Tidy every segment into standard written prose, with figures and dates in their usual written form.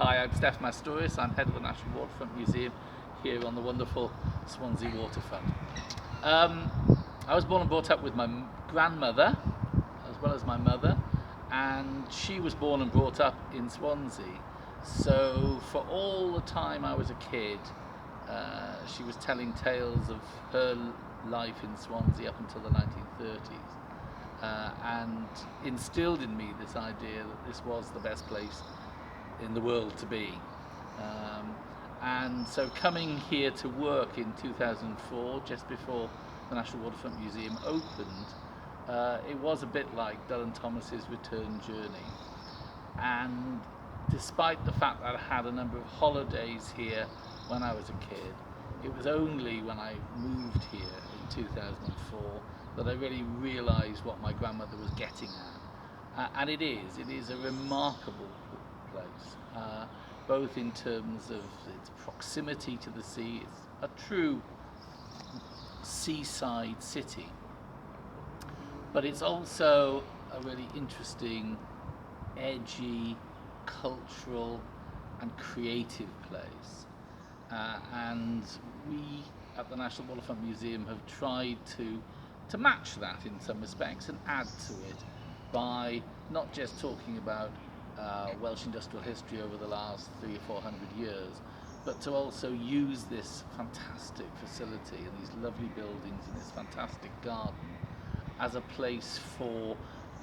Hi, I'm Steph Mastoris. I'm head of the National Waterfront Museum here on the wonderful Swansea waterfront. I was born and brought up with my grandmother as well as my mother, and she was born and brought up in Swansea. So for all the time I was a kid, she was telling tales of her life in Swansea up until the 1930s. And instilled in me this idea that this was the best place in the world to be. And so coming here to work in 2004, just before the National Waterfront Museum opened, it was a bit like Dylan Thomas's return journey. And despite the fact that I had a number of holidays here when I was a kid, it was only when I moved here in 2004 that I really realised what my grandmother was getting at. And it is a remarkable place, both in terms of its proximity to the sea. It's a true seaside city, but it's also a really interesting, edgy, cultural and creative place. And we at the National Waterfront Museum have tried to match that in some respects and add to it by not just talking about Welsh industrial history over the last 300 or 400 years, but to also use this fantastic facility and these lovely buildings and this fantastic garden as a place for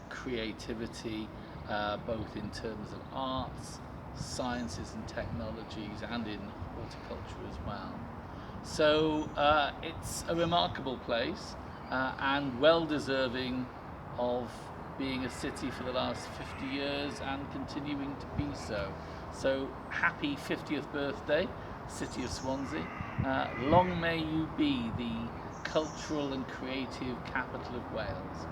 creativity, both in terms of arts, sciences and technologies, and in horticulture as well. So it's a remarkable place and well deserving of being a city for the last 50 years and continuing to be so. So happy 50th birthday, City of Swansea. Long may you be the cultural and creative capital of Wales.